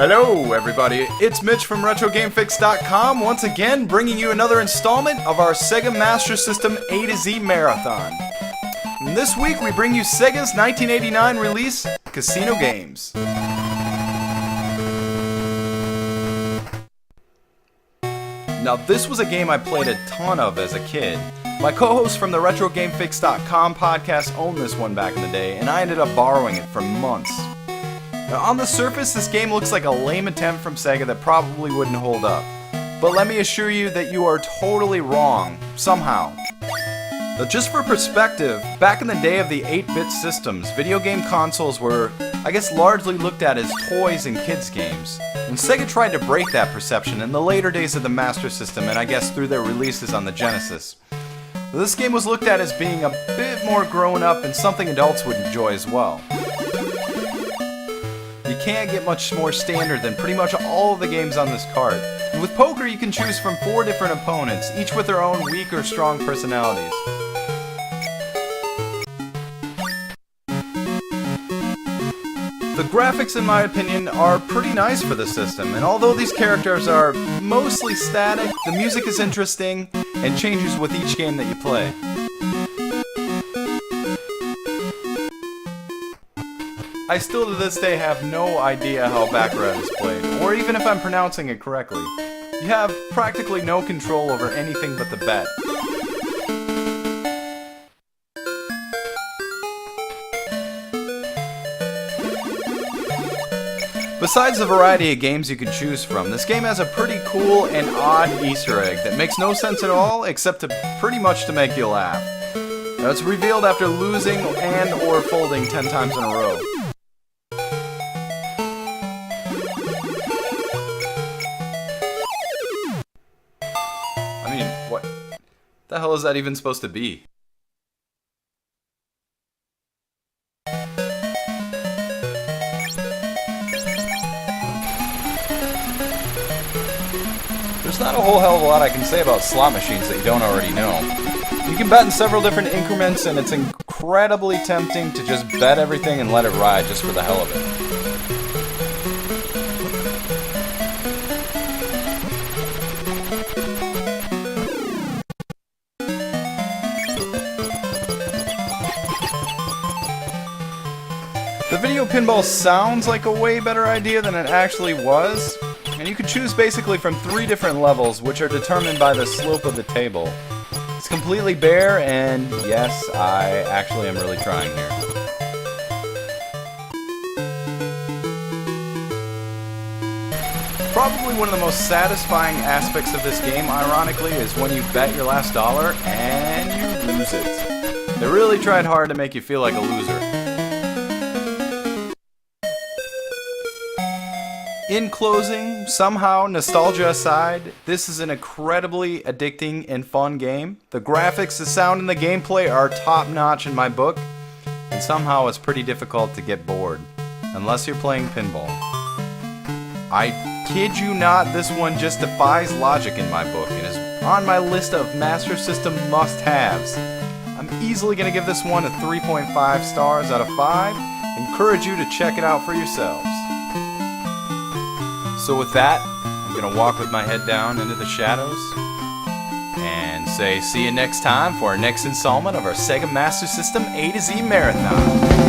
Hello everybody, it's Mitch from GamingReset.com once again bringing you another installment of our Sega Master System A to Z Marathon. And this week we bring you Sega's 1989 release, Casino Games. Now this was a game I played a ton of as a kid. My co-host from the GamingReset.com podcast owned this one back in the day, and I ended up borrowing it for months. Now, on the surface, this game looks like a lame attempt from Sega that probably wouldn't hold up. But let me assure you that you are totally wrong, somehow. Now, just for perspective, back in the day of the 8-bit systems, video game consoles were, I guess, largely looked at as toys and kids' games. And Sega tried to break that perception in the later days of the Master System, and I guess through their releases on the Genesis. This game was looked at as being a bit more grown up and something adults would enjoy as well. You can't get much more standard than pretty much all of the games on this card. And with poker, you can choose from 4 different opponents, each with their own weak or strong personalities. The graphics, in my opinion, are pretty nice for the system, and although these characters are mostly static, the music is interesting and changes with each game that you play. I still to this day have no idea how Baccarat is played, or even if I'm pronouncing it correctly. You have practically no control over anything but the bet. Besides the variety of games you can choose from, this game has a pretty cool and odd Easter egg that makes no sense at all except pretty much to make you laugh. Now, it's revealed after losing and or folding 10 times in a row. I mean, what the hell is that even supposed to be? There's not a whole hell of a lot I can say about slot machines that you don't already know. You can bet in several different increments, and it's incredibly tempting to just bet everything and let it ride just for the hell of it. The video pinball sounds like a way better idea than it actually was. And you can choose basically from 3 different levels, which are determined by the slope of the table. It's completely bare, and yes, I actually am really trying here. Probably one of the most satisfying aspects of this game, ironically, is when you bet your last dollar and you lose it. They really tried hard to make you feel like a loser. In closing, somehow, nostalgia aside, this is an incredibly addicting and fun game. The graphics, the sound, and the gameplay are top-notch in my book, and somehow it's pretty difficult to get bored, unless you're playing pinball. I kid you not, this one just defies logic in my book, and is on my list of Master System must-haves. I'm easily going to give this one a 3.5 stars out of 5. Encourage you to check it out for yourselves. So with that, I'm going to walk with my head down into the shadows and say see you next time for our next installment of our Sega Master System A to Z Marathon.